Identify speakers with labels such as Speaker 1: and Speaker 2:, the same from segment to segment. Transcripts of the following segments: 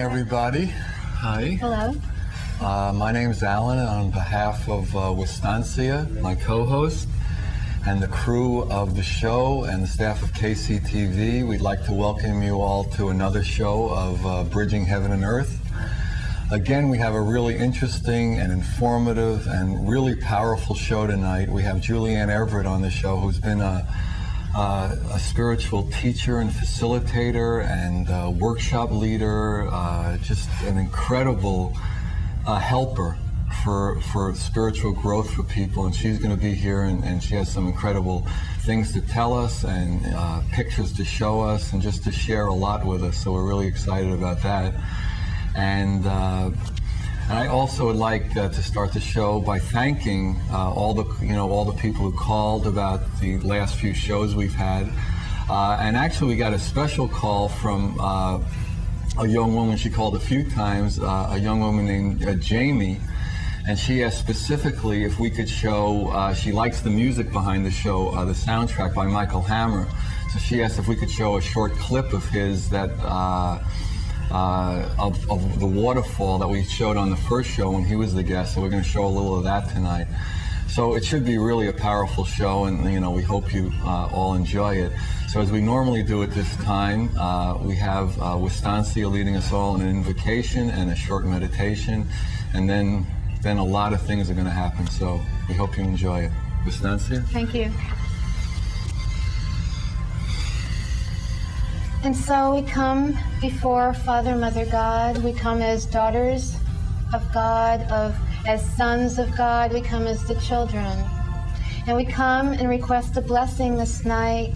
Speaker 1: everybody. Hi.
Speaker 2: Hello.
Speaker 1: My name is Alan, and on behalf of Wistancia, my co-host, and the crew of the show and the staff of KCTV, we'd like to welcome you all to another show of Bridging Heaven and Earth. Again, we have a really interesting and informative and really powerful show tonight. We have Julianne Everett on the show, who's been a spiritual teacher and facilitator and workshop leader, just an incredible helper for spiritual growth for people. And she's going to be here, and she has some incredible things to tell us and pictures to show us and just to share a lot with us. So we're really excited about that. And I also would like to start the show by thanking all the people who called about the last few shows we've had. And actually, we got a special call from a young woman. She called a few times. A young woman named Jamie, and she asked specifically if we could show. She likes the music behind the show, the soundtrack by Michael Hammer. So she asked if we could show a short clip of his that. Of the waterfall that we showed on the first show when he was the guest, so we're going to show a little of that tonight. So it should be really a powerful show, and we hope you all enjoy it. So as we normally do at this time, we have Wistancia leading us all in an invocation and a short meditation, and then a lot of things are going to happen. So we hope you enjoy it. Wistancia?
Speaker 2: Thank you. And so we come before Father, Mother God. We come as daughters of God, as sons of God. We come as the children. And we come and request a blessing this night.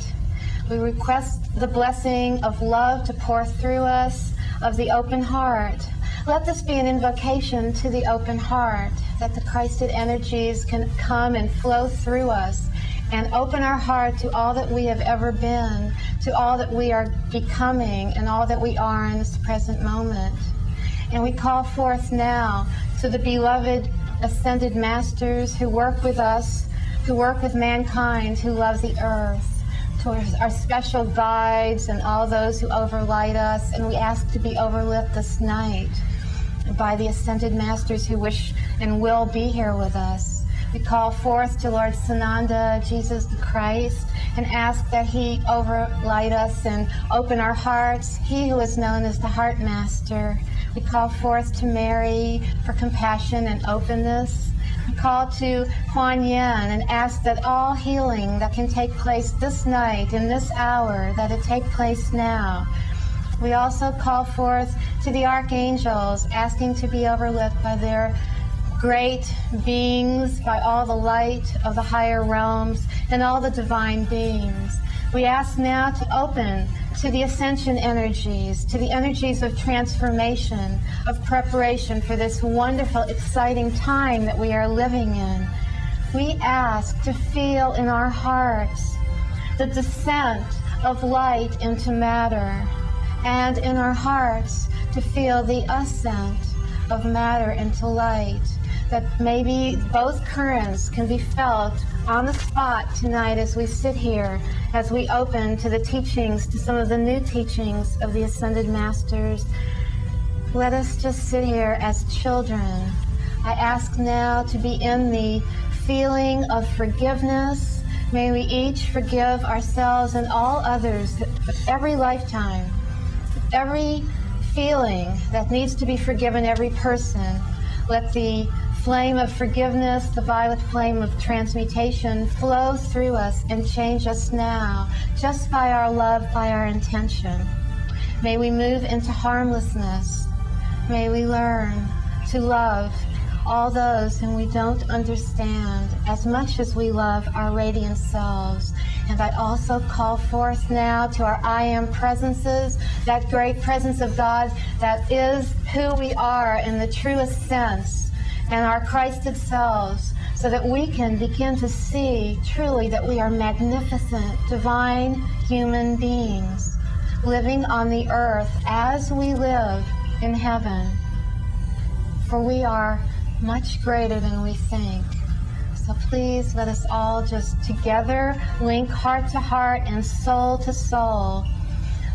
Speaker 2: We request the blessing of love to pour through us, of the open heart. Let this be an invocation to the open heart, that the Christed energies can come and flow through us and open our heart to all that we have ever been, to all that we are becoming, and all that we are in this present moment. And we call forth now to the beloved ascended masters who work with us, who work with mankind, who love the earth, to our special guides and all those who overlight us, and we ask to be overlit this night by the ascended masters who wish and will be here with us. We call forth to Lord Sananda, Jesus the Christ, and ask that he overlight us and open our hearts, he who is known as the Heart Master. We call forth to Mary for compassion and openness. We call to Kuan Yin and ask that all healing that can take place this night, in this hour, that it take place now. We also call forth to the archangels, asking to be overlit by their great beings, by all the light of the higher realms and all the divine beings. We ask now to open to the ascension energies, to the energies of transformation, of preparation for this wonderful, exciting time that we are living in. We ask to feel in our hearts the descent of light into matter, and in our hearts to feel the ascent of matter into light, that maybe both currents can be felt on the spot tonight as we sit here, as we open to the teachings, to some of the new teachings of the Ascended Masters. Let us just sit here as children. I ask now to be in the feeling of forgiveness. May we each forgive ourselves and all others, every lifetime, every feeling that needs to be forgiven, every person. Let the flame of forgiveness, the violet flame of transmutation, flow through us and change us now, just by our love, by our intention. May we move into harmlessness. May we learn to love all those whom we don't understand as much as we love our radiant selves. And I also call forth now to our I Am presences, that great presence of God that is who we are in the truest sense, and our Christed selves, so that we can begin to see truly that we are magnificent, divine human beings, living on the earth as we live in heaven. For we are much greater than we think. So please let us all just together link heart to heart and soul to soul.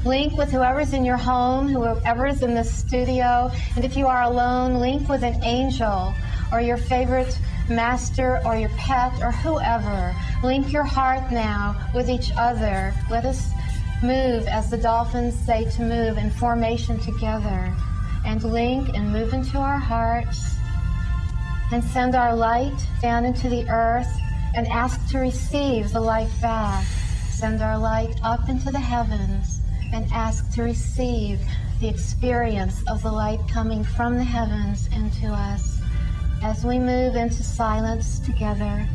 Speaker 2: Link with whoever's in your home, whoever's in the studio, and if you are alone, link with an angel or your favorite master or your pet or whoever. Link your heart now with each other. Let us move, as the dolphins say to move, in formation together, and link and move into our hearts and send our light down into the earth and ask to receive the light back. Send our light up into the heavens and ask to receive the experience of the light coming from the heavens into us as we move into silence together.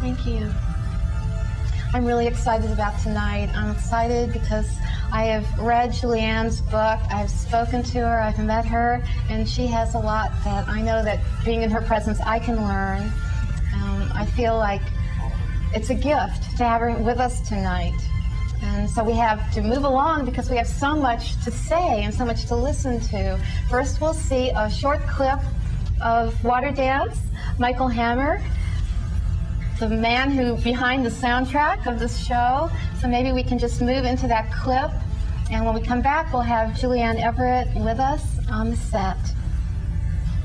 Speaker 2: Thank you. I'm really excited about tonight. I'm excited because I have read Julianne's book. I've spoken to her, I've met her, and she has a lot that I know that being in her presence I can learn. I feel like it's a gift to have her with us tonight. And so we have to move along because we have so much to say and so much to listen to. First, we'll see a short clip of Water Dance, Michael Hammer, the man who behind the soundtrack of this show. So maybe we can just move into that clip, and when we come back we'll have Julianne Everett with us on the set.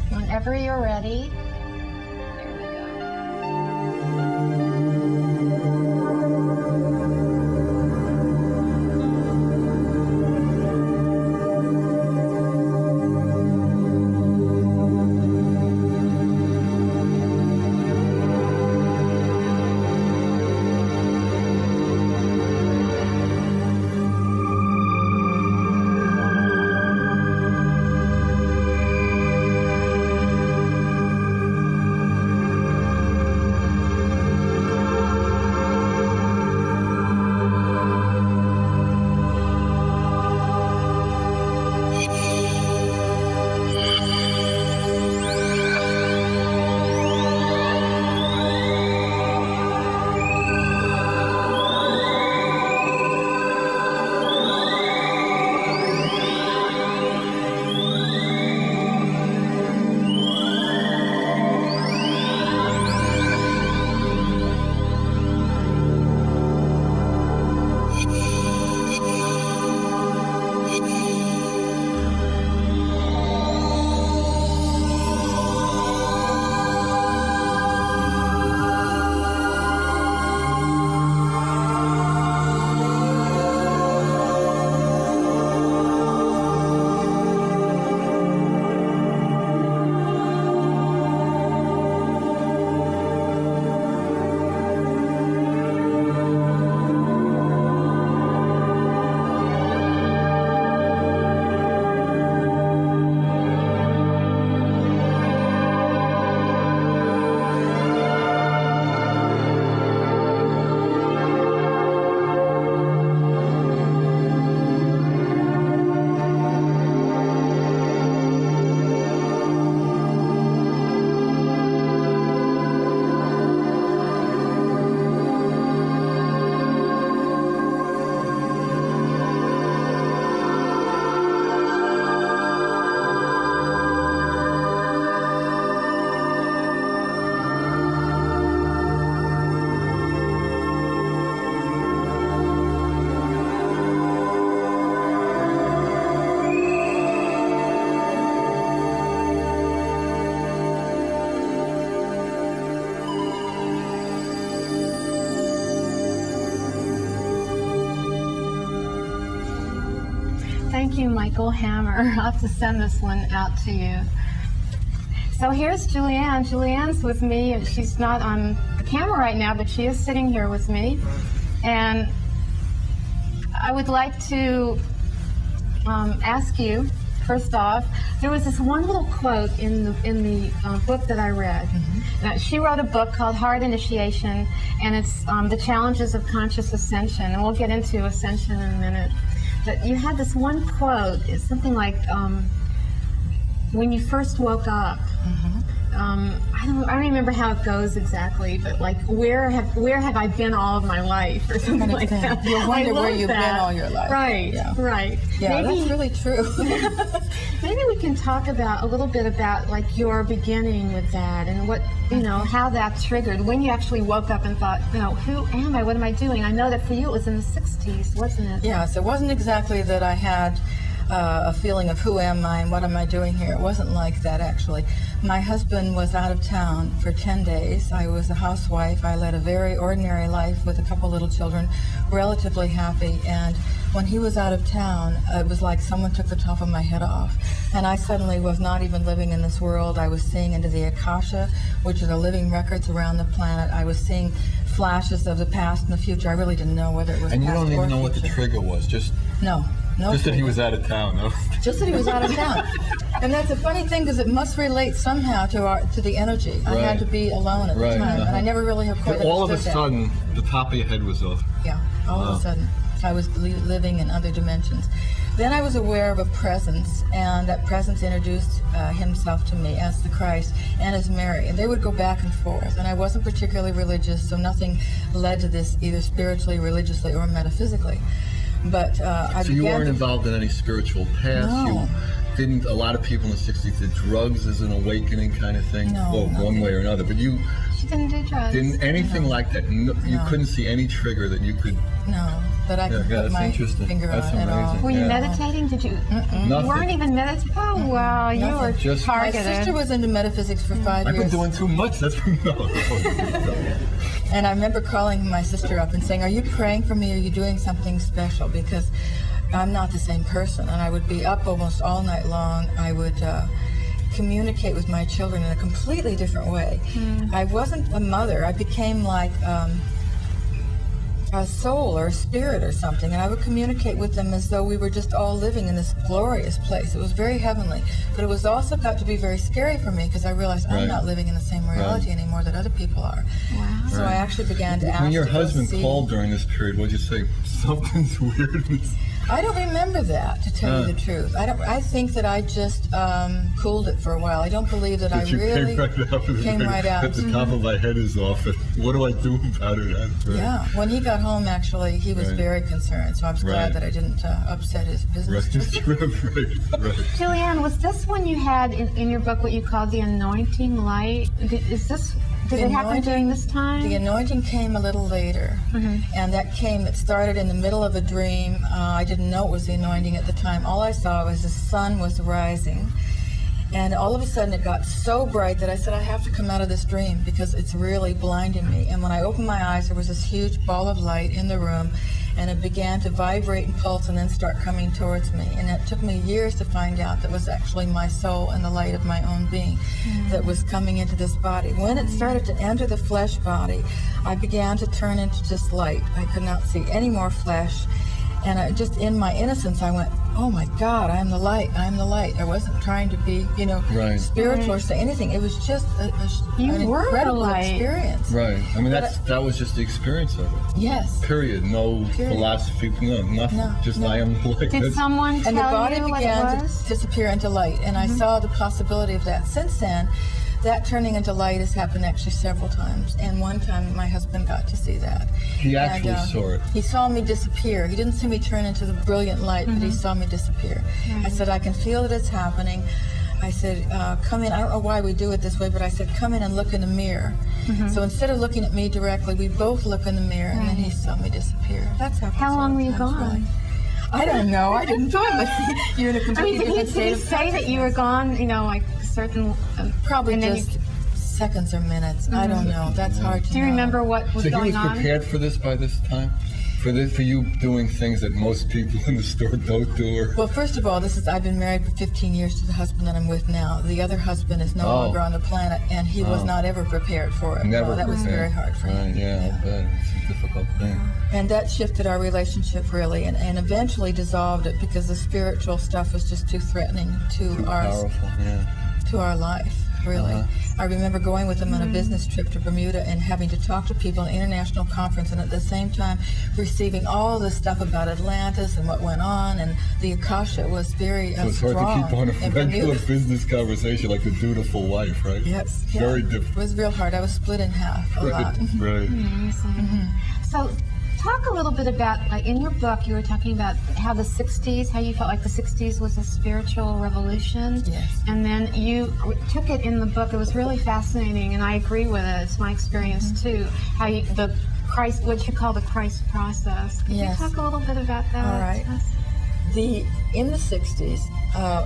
Speaker 2: Whenever you're ready. Here we go. Thank you, Michael Hammer. I'll have to send this one out to you. So here's Julianne. Julianne's with me, and she's not on the camera right now, but she is sitting here with me. And I would like to ask you, first off, there was this one little quote in the book that I read. Now, she wrote a book called Heart Initiation, and it's The Challenges of Conscious Ascension, and we'll get into Ascension in a minute. But you had this one quote, it's something like, when you first woke up, I don't remember how it goes exactly, but like where have I been all of my life or something like that.
Speaker 3: You'll wonder where you've been all your life.
Speaker 2: Right, right.
Speaker 3: Yeah,
Speaker 2: maybe,
Speaker 3: that's really true.
Speaker 2: maybe we can talk about a little bit about like your beginning with that and what, how that triggered, when you actually woke up and thought, who am I? What am I doing? I know that for you it was in the 60s, wasn't it?
Speaker 3: Yes, it wasn't exactly that I had a feeling of who am I and what am I doing here. It wasn't like that, actually. My husband was out of town for 10 days. I was a housewife. I led a very ordinary life with a couple little children, relatively happy. And when he was out of town, it was like someone took the top of my head off. And I suddenly was not even living in this world. I was seeing into the Akasha, which are the living records around the planet. I was seeing flashes of the past and the future. I really didn't know whether it was
Speaker 1: And you
Speaker 3: past
Speaker 1: don't
Speaker 3: or
Speaker 1: even know what the
Speaker 3: future.
Speaker 1: trigger was, just
Speaker 3: No.
Speaker 1: just that he was out of town, though.
Speaker 3: Just that he was out of town. And that's a funny thing because it must relate somehow to the energy. I had to be alone at the time, and I never really have quite
Speaker 1: But all of a
Speaker 3: understood
Speaker 1: sudden, the top of your head was off.
Speaker 3: that. Yeah, all of a sudden. I was living in other dimensions. Then I was aware of a presence, and that presence introduced himself to me as the Christ and as Mary. And they would go back and forth. And I wasn't particularly religious, so nothing led to this either spiritually, religiously, or metaphysically. But I
Speaker 1: So you
Speaker 3: began
Speaker 1: weren't
Speaker 3: to...
Speaker 1: involved in any spiritual path?
Speaker 3: No.
Speaker 1: You didn't, a lot of people in the 60s did drugs as an awakening kind of thing?
Speaker 3: No,
Speaker 1: Well,
Speaker 3: no.
Speaker 1: one way or another. But you
Speaker 2: She didn't do drugs.
Speaker 1: didn't anything like that? No, you
Speaker 3: No.
Speaker 1: couldn't see any trigger that you could...
Speaker 3: No, that I could
Speaker 1: Yeah,
Speaker 3: put
Speaker 1: that's
Speaker 3: my
Speaker 1: interesting.
Speaker 3: finger
Speaker 1: That's
Speaker 3: on at all.
Speaker 1: amazing.
Speaker 2: Were you
Speaker 1: Yeah.
Speaker 2: meditating? Did you? You
Speaker 1: Nothing.
Speaker 2: weren't even meditating? Oh, wow. You were
Speaker 1: Just-
Speaker 3: My
Speaker 2: targeted.
Speaker 3: sister was into metaphysics for 5
Speaker 1: I've been
Speaker 3: years.
Speaker 1: doing too much. That's no.
Speaker 3: And I remember calling my sister up and saying, "Are you praying for me? Are you doing something special? Because I'm not the same person." And I would be up almost all night long. I would communicate with my children in a completely different way. I wasn't a mother. I became like a soul or a spirit or something, and I would communicate with them as though we were just all living in this glorious place. It was very heavenly, but it was also got to be very scary for me because I realized I'm
Speaker 1: Right.
Speaker 3: not living in the same reality anymore that other people are.
Speaker 2: Wow.
Speaker 3: So I actually began to ask.
Speaker 1: When your
Speaker 3: to go
Speaker 1: husband
Speaker 3: see-
Speaker 1: called during this period, what'd you say? Something's weird.
Speaker 3: I don't remember that, to tell you the truth. I think that I just cooled it for a while. I don't believe that I
Speaker 1: But you
Speaker 3: really
Speaker 1: came right out. At the top of my head is off. What do I do about it? Right.
Speaker 3: Yeah. When he got home, actually, he was
Speaker 1: Right.
Speaker 3: very concerned. So I was glad
Speaker 1: Right.
Speaker 3: that I didn't upset his business.
Speaker 1: Right. Right.
Speaker 2: Julianne, was this when you had in your book what you called the anointing light? Did it happen during this time?
Speaker 3: The anointing came a little later, and it started in the middle of a dream. I didn't know it was the anointing at the time. All I saw was the sun was rising, and all of a sudden it got so bright that I said, I have to come out of this dream because it's really blinding me. And when I opened my eyes, there was this huge ball of light in the room, and it began to vibrate and pulse and then start coming towards me. And it took me years to find out that was actually my soul and the light of my own being that was coming into this body. When it started to enter the flesh body, I began to turn into just light. I could not see any more flesh. And just in my innocence, I went, oh my God, I am the light, I am the light. I wasn't trying to be,
Speaker 1: Right.
Speaker 3: spiritual or say anything. It was just an
Speaker 2: You were the
Speaker 3: incredible
Speaker 2: light.
Speaker 3: experience.
Speaker 1: Right. I mean, that was just the experience of it.
Speaker 3: Yes.
Speaker 1: Period. No
Speaker 3: Period.
Speaker 1: philosophy. No, nothing.
Speaker 3: No,
Speaker 1: Just
Speaker 3: no.
Speaker 1: I am like
Speaker 2: Did
Speaker 1: this.
Speaker 2: someone
Speaker 3: And the
Speaker 2: tell
Speaker 3: body
Speaker 2: you what
Speaker 3: began
Speaker 2: it
Speaker 3: to
Speaker 2: was?
Speaker 3: disappear into light. And I saw the possibility of that. Since then, that turning into light has happened actually several times. And one time my husband got to see that.
Speaker 1: He actually saw it.
Speaker 3: He saw me disappear. He didn't see me turn into the brilliant light, but he saw me disappear. I said, I can feel that it's happening. I said, come in. I don't know why we do it this way, but I said, come in and look in the mirror. So instead of looking at me directly, we both look in the mirror, and then he saw me disappear. That's happened.
Speaker 2: How long were you
Speaker 3: several
Speaker 2: gone?
Speaker 3: times, really. I don't know. I didn't tell him. You're in a
Speaker 2: I
Speaker 3: completely
Speaker 2: mean, did
Speaker 3: different
Speaker 2: he
Speaker 3: state of
Speaker 2: say that you were gone, like certain...
Speaker 3: Probably
Speaker 2: and then
Speaker 3: just seconds or minutes. I don't know. That's hard to
Speaker 2: Do you
Speaker 3: know.
Speaker 2: remember what was
Speaker 1: So he
Speaker 2: going
Speaker 1: was
Speaker 2: on?
Speaker 1: prepared for this by this time? For you doing things that most people in the store don't do? Or...
Speaker 3: Well, first of all, I've been married for 15 years to the husband that I'm with now. The other husband is no longer on the planet, and he was not ever prepared for it.
Speaker 1: Never.
Speaker 3: Well, that was
Speaker 1: prepared.
Speaker 3: very hard for him.
Speaker 1: Right, yeah, I bet. It's a difficult thing.
Speaker 3: And that shifted our relationship really, and eventually dissolved it because the spiritual stuff was just too threatening to
Speaker 1: Too powerful, yeah.
Speaker 3: to our life. really. I remember going with them on a business trip to Bermuda and having to talk to people in an international conference, and at the same time receiving all this stuff about Atlantis and what went on, and the Akasha was very
Speaker 1: So it's
Speaker 3: strong.
Speaker 1: hard to keep on a
Speaker 3: in
Speaker 1: regular
Speaker 3: Bermuda.
Speaker 1: business conversation like the dutiful wife, right?
Speaker 3: Yes.
Speaker 1: It's
Speaker 3: yeah.
Speaker 1: very
Speaker 3: It
Speaker 1: different.
Speaker 3: was real hard. I was split in half a lot.
Speaker 1: Right.
Speaker 2: Amazing. So talk a little bit about, like in your book, you were talking about how the 60s, how you felt like the 60s was a spiritual revolution.
Speaker 3: Yes.
Speaker 2: And then you took it in the book. It was really fascinating, and I agree with it. It's my experience too. How you, the Christ, what you call the Christ process. Could
Speaker 3: Yes.
Speaker 2: you talk a little bit about that?
Speaker 3: All right. In the 60s,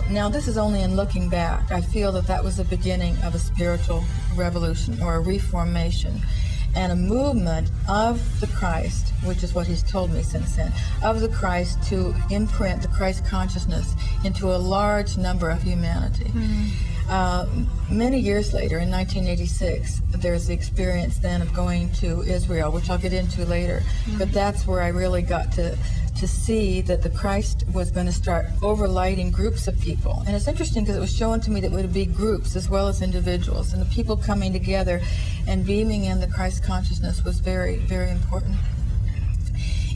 Speaker 3: now this is only in looking back, I feel that was the beginning of a spiritual revolution or a reformation and a movement of the Christ, which is what he's told me since then, of the Christ to imprint the Christ consciousness into a large number of humanity. Many years later, in 1986, there's the experience then of going to Israel, which I'll get into later, but that's where I really got to see that the Christ was going to start overlighting groups of people. And it's interesting because it was shown to me that it would be groups as well as individuals, and the people coming together and beaming in the Christ consciousness was very, very important.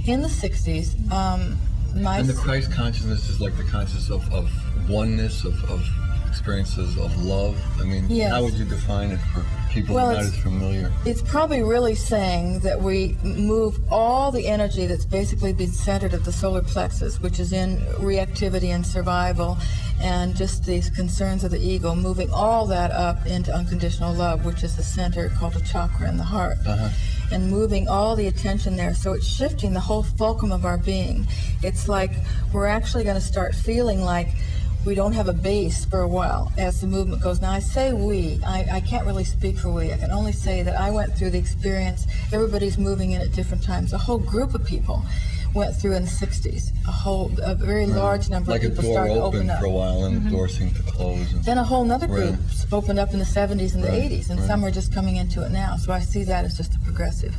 Speaker 3: In the 60s,
Speaker 1: And the Christ consciousness is like the consciousness of oneness, of experiences of love. I mean,
Speaker 3: Yes.
Speaker 1: how would you define it for people who are not as familiar?
Speaker 3: It's probably really saying that we move all the energy that's basically been centered at the solar plexus, which is in reactivity and survival, and just these concerns of the ego, moving all that up into unconditional love, which is the center called the chakra in the heart. And moving all the attention there. So it's shifting the whole fulcrum of our being. It's like we're actually going to start feeling like we don't have a base for a while as the movement goes. Now I say we, I can't really speak for we. I can only say that I went through the experience. Everybody's moving in at different times. A whole group of people went through in the 60s. A very large number
Speaker 1: Like
Speaker 3: of
Speaker 1: a
Speaker 3: people
Speaker 1: door
Speaker 3: started to open
Speaker 1: opened
Speaker 3: up.
Speaker 1: for a while and the door seemed to close. And
Speaker 3: Then a whole nother group
Speaker 1: Right.
Speaker 3: opened up in the 70s and the 80s, and some are just coming into it now. So I see that as just a progressive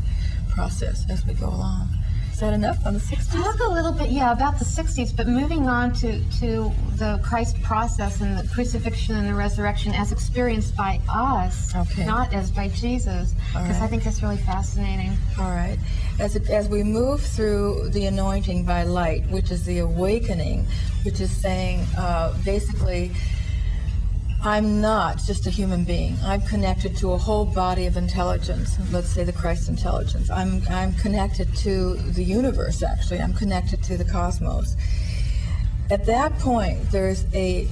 Speaker 3: process as we go along. Is that enough on the 60s?
Speaker 2: Talk a little bit, about the 60s, but moving on to the Christ process and the crucifixion and the resurrection as experienced by us,
Speaker 3: Okay.
Speaker 2: not as by Jesus,
Speaker 3: All
Speaker 2: because
Speaker 3: right.
Speaker 2: I think that's really fascinating.
Speaker 3: All right. As we move through the anointing by light, which is the awakening, which is saying basically, I'm not just a human being. I'm connected to a whole body of intelligence. Let's say the Christ intelligence. I'm connected to the universe. Actually, I'm connected to the cosmos. At that point, there's a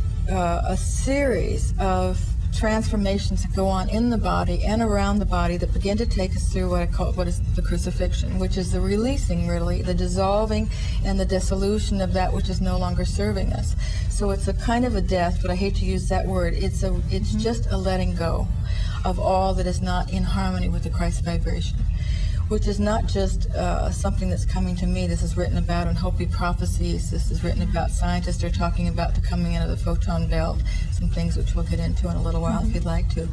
Speaker 3: series of transformations that go on in the body and around the body that begin to take us through what is the crucifixion, which is the releasing, really, the dissolving and the dissolution of that which is no longer serving us. So it's a kind of a death, but I hate to use that word. It's just a letting go of all that is not in harmony with the Christ vibration, which is not just something that's coming to me. This is written about in Hopi prophecies. This is written about. Scientists are talking about the coming into the photon belt, some things which we'll get into in a little while if you'd like to.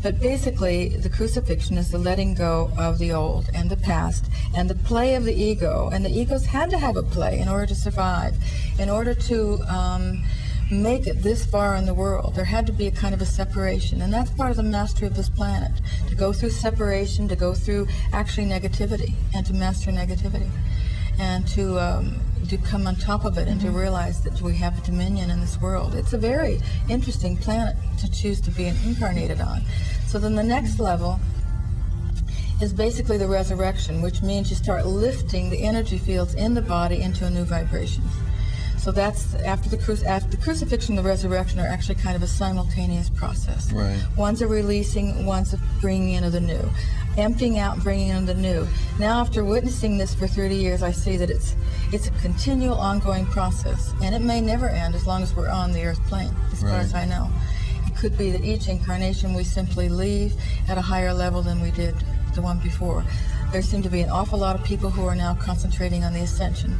Speaker 3: But basically, the crucifixion is the letting go of the old and the past and the play of the ego. And the egos had to have a play in order to survive, in order to make it this far in the world. There had to be a kind of a separation, and that's part of the mastery of this planet, to go through separation, to go through actually negativity, and to master negativity, and to come on top of it, and to realize that we have a dominion in this world. It's a very interesting planet to choose to be incarnated on. So then the next level is basically the resurrection, which means you start lifting the energy fields in the body into a new vibration. So that's after the crucifixion and the resurrection are actually kind of a simultaneous process.
Speaker 1: Right.
Speaker 3: One's a releasing, one's a bringing in of the new. Emptying out, bringing in the new. Now, after witnessing this for 30 years, I see that it's a continual, ongoing process. And it may never end as long as we're on the earth plane, as far as I know. It could be that each incarnation we simply leave at a higher level than we did the one before. There seem to be an awful lot of people who are now concentrating on the Ascension.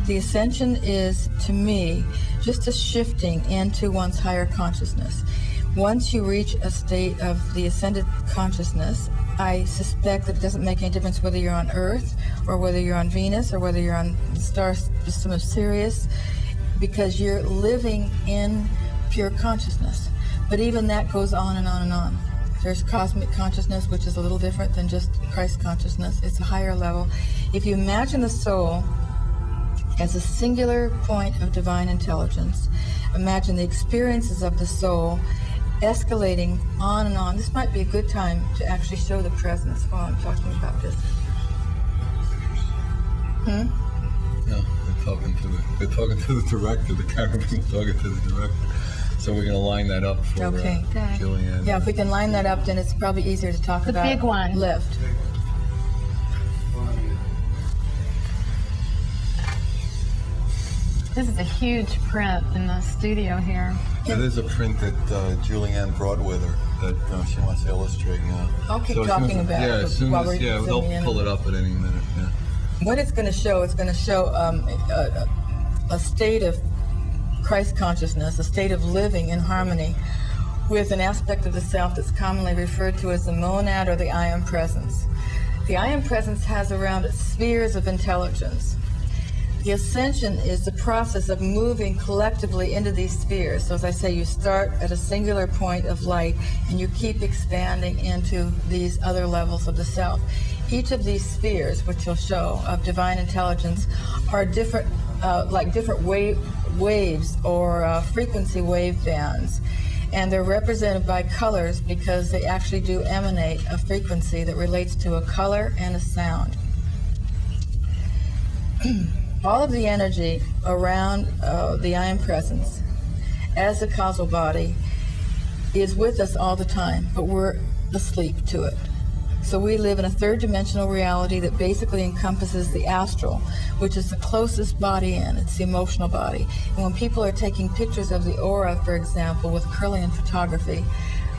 Speaker 3: The Ascension is, to me, just a shifting into one's higher consciousness. Once you reach a state of the ascended consciousness, I suspect that it doesn't make any difference whether you're on Earth or whether you're on Venus or whether you're on the star system of Sirius, because you're living in pure consciousness. But even that goes on and on and on. There's cosmic consciousness, which is a little different than just Christ consciousness. It's a higher level. If you imagine the soul as a singular point of divine intelligence, imagine the experiences of the soul escalating on and on. This might be a good time to actually show the presence while I'm talking about this.
Speaker 1: No, they're talking to the director. The cameraman's talking to the director. So we're going to line that up for Julianne.
Speaker 3: Yeah, if we can line that up, then it's probably easier to talk about.
Speaker 2: The big one.
Speaker 3: Lift.
Speaker 2: This is a huge print in the studio here.
Speaker 1: It is a print that Julianne brought with her that she wants to illustrate now.
Speaker 3: I'll keep
Speaker 1: So
Speaker 3: talking about it.
Speaker 1: Yeah, as soon
Speaker 3: while
Speaker 1: as,
Speaker 3: we're
Speaker 1: they'll
Speaker 3: zooming in.
Speaker 1: pull it up at any minute. Yeah.
Speaker 3: What it's going to show, a state of Christ consciousness, a state of living in harmony with an aspect of the self that's commonly referred to as the monad or the I am presence. The I am presence has around it spheres of intelligence. The ascension is the process of moving collectively into these spheres. So as I say, you start at a singular point of light and you keep expanding into these other levels of the self. Each of these spheres, which you'll show, of divine intelligence are different, like different waves or frequency wave bands. And they're represented by colors because they actually do emanate a frequency that relates to a color and a sound. All of the energy around the I am presence as a causal body is with us all the time, but we're asleep to it. So we live in a third dimensional reality that basically encompasses the astral, which is the closest body in. It's the emotional body. And when people are taking pictures of the aura, for example, with Kirlian photography,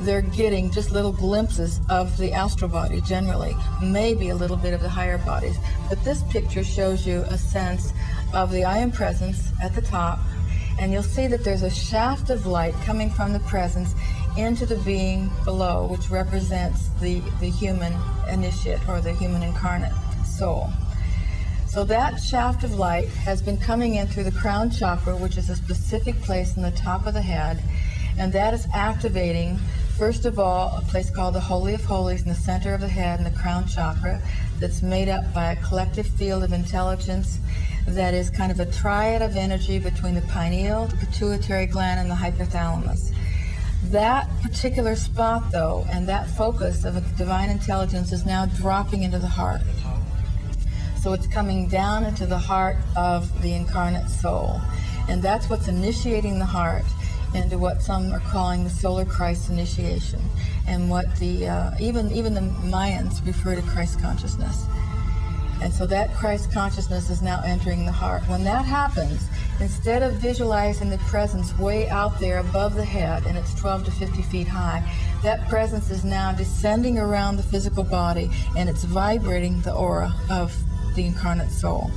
Speaker 3: they're getting just little glimpses of the astral body generally, maybe a little bit of the higher bodies. But this picture shows you a sense of the I am presence at the top, and you'll see that there's a shaft of light coming from the presence into the being below, which represents the human initiate or the human incarnate soul. So that shaft of light has been coming in through the crown chakra, which is a specific place in the top of the head, and that is activating, first of all, a place called the Holy of Holies in the center of the head in the crown chakra that's made up by a collective field of intelligence that is kind of a triad of energy between the pineal, the pituitary gland, and the hypothalamus. That particular spot, though, and that focus of a divine intelligence is now dropping into the heart. So it's coming down into the heart of the incarnate soul. And that's what's initiating the heart into what some are calling the solar Christ initiation, and what the even the Mayans refer to Christ consciousness. And so that Christ consciousness is now entering the heart. When that happens, instead of visualizing the presence way out there above the head, and it's 12 to 50 feet high, that presence is now descending around the physical body, and it's vibrating the aura of the incarnate soul.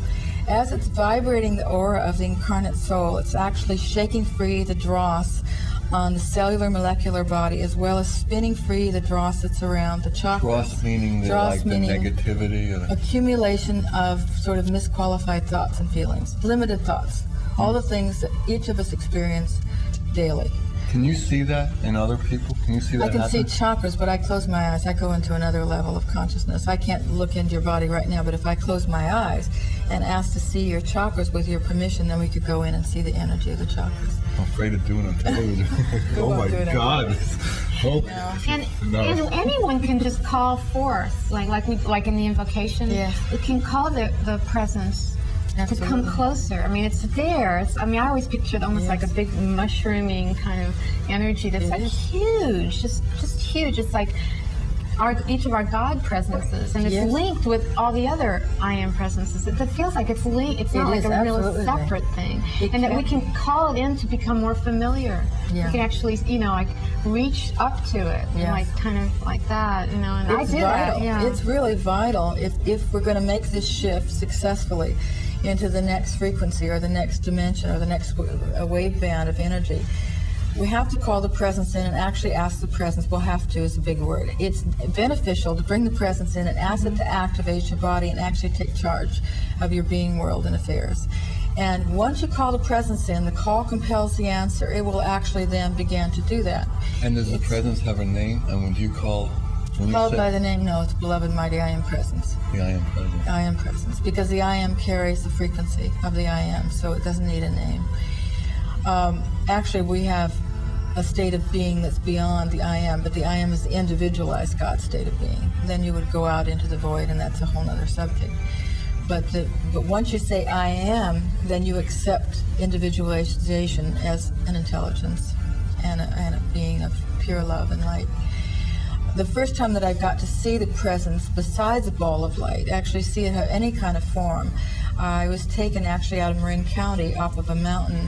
Speaker 3: As it's vibrating the aura of the incarnate soul, it's actually shaking free the dross on the cellular molecular body, as well as spinning free the dross that's around the chakras.
Speaker 1: Dross meaning the negativity? Or
Speaker 3: accumulation of sort of misqualified thoughts and feelings, limited thoughts, all the things that each of us experience daily.
Speaker 1: Can you see that in other people? Can you see that
Speaker 3: I can
Speaker 1: happen?
Speaker 3: see chakras, but I close my eyes. I go into another level of consciousness. I can't look into your body right now, but if I close my eyes and ask to see your chakras with your permission, then we could go in and see the energy of the chakras.
Speaker 1: I'm afraid of doing it on television. Oh my God.
Speaker 2: And anyone can just call forth, like in the invocation.
Speaker 3: Yes.
Speaker 2: It can call the presence
Speaker 3: Absolutely.
Speaker 2: to come closer. I mean, it's there. I always picture it almost like a big mushrooming kind of energy that's like huge, just huge. It's like each of our God presences, and it's linked with all the other I am presences. It feels like it's linked. It's not like a real separate thing, and that we can call it in to become more familiar.
Speaker 3: Yeah.
Speaker 2: We can actually, like reach up to it, like kind of like that, and
Speaker 3: It's
Speaker 2: I do
Speaker 3: vital.
Speaker 2: that. Yeah.
Speaker 3: It's really vital if we're going to make this shift successfully into the next frequency or the next dimension or the next wave band of energy. We have to call the presence in and actually ask the presence. We'll have to is a big word. It's beneficial to bring the presence in and ask it to activate your body and actually take charge of your being, world, and affairs. And once you call the presence in, the call compels the answer. It will actually then begin to do that.
Speaker 1: And does the presence have a name? And when you call, when
Speaker 3: Called
Speaker 1: you
Speaker 3: by
Speaker 1: say
Speaker 3: the name, no, it's beloved mighty I am presence.
Speaker 1: the I am presence?
Speaker 3: I am presence, because the I am carries the frequency of the I am, so it doesn't need a name. Actually, we have a state of being that's beyond the I am, but the I am is the individualized God state of being. Then you would go out into the void, and that's a whole other subject. But once you say I am, then you accept individualization as an intelligence and a being of pure love and light. The first time that I got to see the presence besides a ball of light, actually see it have any kind of form, I was taken actually out of Marin County off of a mountain,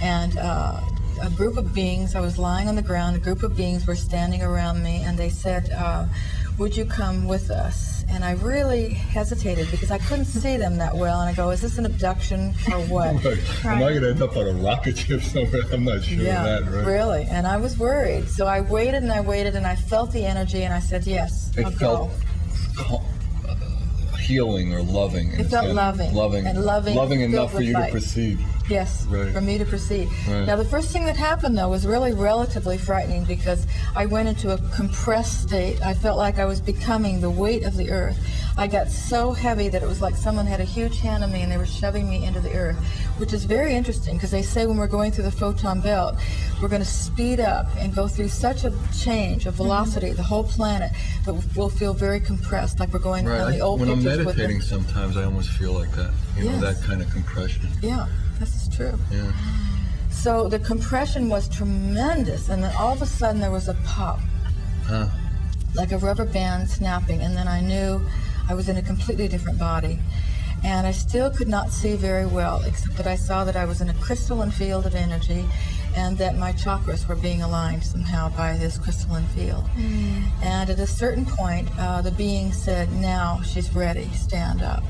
Speaker 3: and a group of beings, I was lying on the ground, a group of beings were standing around me, and they said, would you come with us? And I really hesitated because I couldn't see them that well, and I go, is this an abduction or what?
Speaker 1: Am I going to end up on a rocket ship somewhere? I'm not sure
Speaker 3: Yeah,
Speaker 1: of that, right?
Speaker 3: really, and I was worried. So I waited and I waited, and I felt the energy, and I said, yes,
Speaker 1: It
Speaker 3: I'll
Speaker 1: felt
Speaker 3: go.
Speaker 1: healing or loving. in
Speaker 3: It
Speaker 1: a
Speaker 3: felt
Speaker 1: sense.
Speaker 3: loving.
Speaker 1: Loving.
Speaker 3: And loving
Speaker 1: enough
Speaker 3: filled
Speaker 1: for
Speaker 3: with
Speaker 1: you
Speaker 3: light.
Speaker 1: to proceed.
Speaker 3: Yes,
Speaker 1: Right.
Speaker 3: for me to proceed.
Speaker 1: Right.
Speaker 3: Now, the first thing that happened, though, was really relatively frightening because I went into a compressed state. I felt like I was becoming the weight of the earth. I got so heavy that it was like someone had a huge hand on me and they were shoving me into the earth, which is very interesting because they say when we're going through the photon belt, we're going to speed up and go through such a change of velocity, the whole planet, that we'll feel very compressed, like we're going on the old
Speaker 1: When I'm
Speaker 3: pictures with
Speaker 1: meditating, sometimes I almost feel like that. You know,
Speaker 3: Yes.
Speaker 1: that kind of compression.
Speaker 3: Yeah, this is true.
Speaker 1: Yeah.
Speaker 3: So the compression was tremendous, and then all of a sudden there was a pop,
Speaker 1: Huh.
Speaker 3: like a rubber band snapping, and then I knew I was in a completely different body. And I still could not see very well, except that I saw that I was in a crystalline field of energy and that my chakras were being aligned somehow by this crystalline field. And at a certain point, the being said, now she's ready, stand up.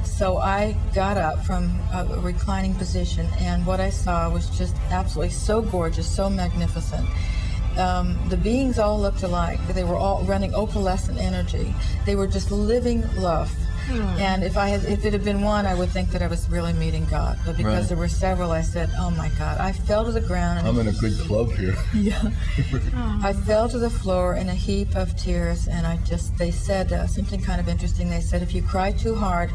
Speaker 3: So I got up from a reclining position, and what I saw was just absolutely so gorgeous, so magnificent. The beings all looked alike. They were all running opalescent energy. They were just living love. And if it had been one, I would think that I was really meeting God. But because
Speaker 1: Right.
Speaker 3: there were several, I said, oh my God. I fell to the ground. And
Speaker 1: I'm in a good club here.
Speaker 3: yeah. I fell to the floor in a heap of tears, and they said something kind of interesting. They said, if you cry too hard,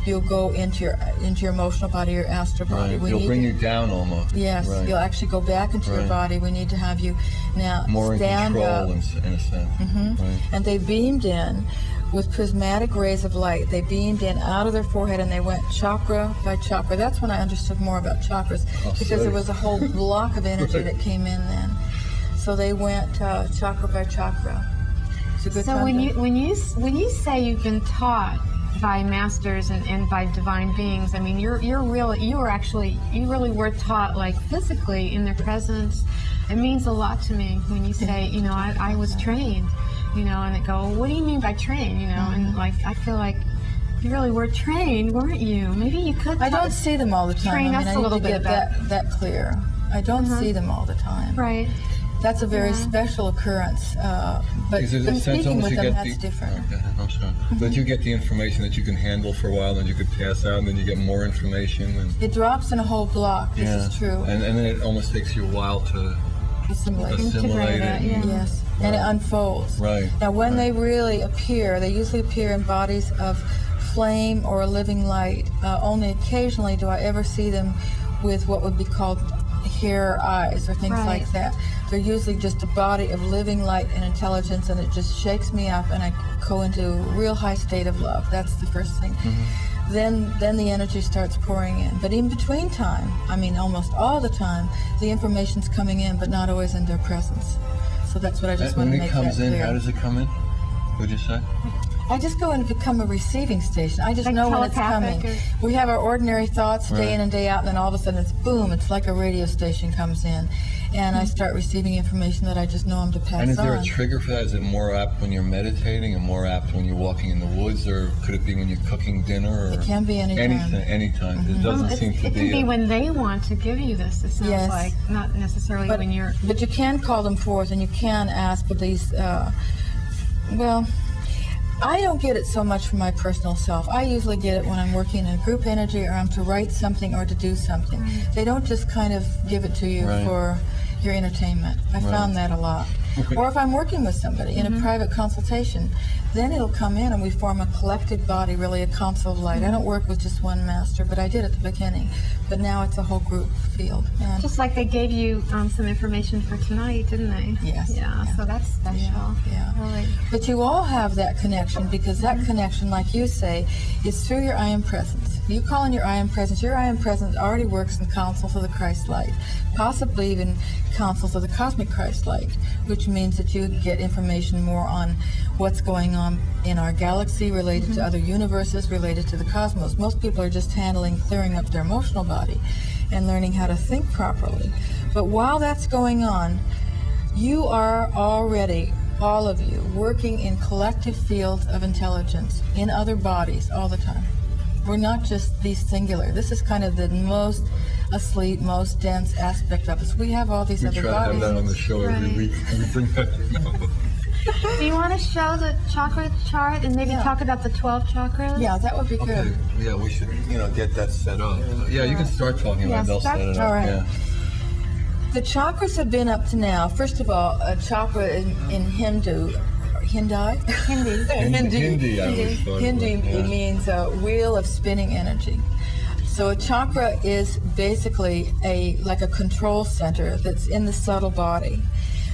Speaker 3: you'll go into your emotional body, your astral body.
Speaker 1: Right. It'll bring you down almost.
Speaker 3: Yes,
Speaker 1: Right.
Speaker 3: you'll actually go back into your
Speaker 1: Right.
Speaker 3: body. We need to have you now
Speaker 1: More in
Speaker 3: stand
Speaker 1: control
Speaker 3: up.
Speaker 1: in a sense. Right.
Speaker 3: And they beamed in with prismatic rays of light. They beamed in out of their forehead, and they went chakra by chakra. That's when I understood more about chakras, because there was a whole block of energy that came in then. So they went chakra by chakra. It's a good
Speaker 2: So
Speaker 3: time
Speaker 2: when you say you've been taught by masters and by divine beings, I mean you really were taught like physically in their presence. It means a lot to me when you say, you know, I was trained, you know, and they go, well, what do you mean by trained, you know, and like I feel like you really were trained, weren't you? Maybe you could.
Speaker 3: I don't see them all the time.
Speaker 2: Train
Speaker 3: I
Speaker 2: us
Speaker 3: mean,
Speaker 2: a
Speaker 3: I
Speaker 2: little
Speaker 3: need to
Speaker 2: bit
Speaker 3: get that clear. I don't see them all the time.
Speaker 2: Right.
Speaker 3: That's a very special occurrence. But
Speaker 1: Is it
Speaker 3: in
Speaker 1: a sense
Speaker 3: speaking
Speaker 1: almost
Speaker 3: with
Speaker 1: you
Speaker 3: them,
Speaker 1: get
Speaker 3: that's different.
Speaker 1: Okay, I'm sorry. But you get the information that you can handle for a while, then you could pass out, and then you get more information. And
Speaker 3: It drops in a whole block. This is true.
Speaker 1: And then it almost takes you a while to
Speaker 3: Assimilate.
Speaker 1: assimilate it.
Speaker 2: Yeah.
Speaker 3: Yes, and it unfolds.
Speaker 1: Right.
Speaker 3: Now, when
Speaker 1: Right.
Speaker 3: they really appear, they usually appear in bodies of flame or a living light. Only occasionally do I ever see them with what would be called hair eyes or things
Speaker 2: Right.
Speaker 3: like that. They're usually just a body of living light and intelligence, and it just shakes me up, and I go into a real high state of love. That's the first thing. Then the energy starts pouring in. But in between time, I mean almost all the time, the information's coming in, but not always in their presence. So that's what I just want
Speaker 1: When
Speaker 3: to
Speaker 1: it
Speaker 3: make
Speaker 1: comes
Speaker 3: that
Speaker 1: in,
Speaker 3: clear.
Speaker 1: how does it come in? Would you say?
Speaker 3: I just go and become a receiving station. I just
Speaker 2: Like
Speaker 3: know when it's
Speaker 2: telepathic
Speaker 3: coming.
Speaker 2: or-
Speaker 3: We have our ordinary thoughts
Speaker 1: Right.
Speaker 3: day in and day out, and then all of a sudden it's boom, it's like a radio station comes in. And I start receiving information that I just know I'm to pass
Speaker 1: And is there
Speaker 3: on.
Speaker 1: a trigger for that? Is it more apt when you're meditating and more apt when you're walking in the woods, or could it be when you're cooking dinner? Or
Speaker 3: It can be anytime.
Speaker 1: Anytime. It doesn't
Speaker 2: It
Speaker 1: seem to
Speaker 2: can
Speaker 1: be.
Speaker 2: be when they want to give you this. It sounds
Speaker 3: Yes.
Speaker 2: like not necessarily when you're.
Speaker 3: But you can call them forth, and you can ask for these. I don't get it so much from my personal self. I usually get it when I'm working in group energy, or I'm to write something or to do something. They don't just kind of give it to you for your entertainment. I found that a lot. Or if I'm working with somebody in a private consultation, then it'll come in and we form a collective body, really a council of light. I don't work with just one master, but I did at the beginning. But now it's a whole group field. And
Speaker 2: Just like they gave you some information for tonight, didn't they?
Speaker 3: Yes.
Speaker 2: Yeah, so that's special.
Speaker 3: Yeah.
Speaker 2: Really.
Speaker 3: But you all have that connection, because that connection, like you say, is through your I Am Presence. You call in your I Am Presence. Your I Am Presence already works in councils of the Christ light, possibly even councils of the cosmic Christ light, which means that you get information more on what's going on in our galaxy, related to other universes, related to the cosmos. Most people are just handling clearing up their emotional body and learning how to think properly. But while that's going on, you are already, all of you, working in collective fields of intelligence in other bodies all the time. We're not just the singular. This is kind of the most asleep, most dense aspect of us. We have all these other
Speaker 1: We try to have
Speaker 3: bodies.
Speaker 1: that on the show every
Speaker 2: Right.
Speaker 1: week. We bring that.
Speaker 2: Do you want to show the chakra chart and maybe talk about the 12 chakras?
Speaker 3: Yeah, that would be
Speaker 1: Okay,
Speaker 3: good.
Speaker 1: yeah, we should, get that set up. Yeah, you can start talking about it. They'll set it up.
Speaker 3: All right.
Speaker 1: Yeah.
Speaker 3: The chakras have been up to now. First of all, a chakra in Hindu, Hindi,
Speaker 1: Hindi, I always thought it
Speaker 3: Hindi
Speaker 1: was, yeah.
Speaker 3: means a wheel of spinning energy. So a chakra is basically like a control center that's in the subtle body.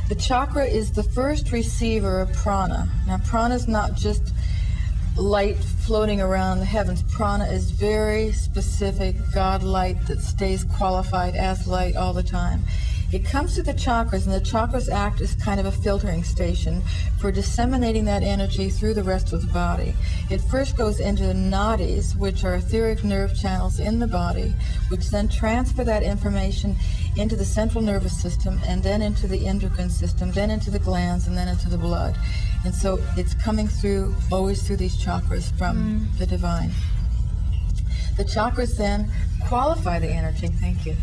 Speaker 3: The chakra is the first receiver of prana. Now, prana is not just light floating around the heavens. Prana is very specific God light that stays qualified as light all the time. It comes to the chakras, and the chakras act as kind of a filtering station for disseminating that energy through the rest of the body. It first goes into nadis, which are etheric nerve channels in the body, which then transfer that information into the central nervous system, and then into the endocrine system, then into the glands, and then into the blood. And so it's coming through, always through these chakras from the divine. The chakras then qualify the energy. Thank you.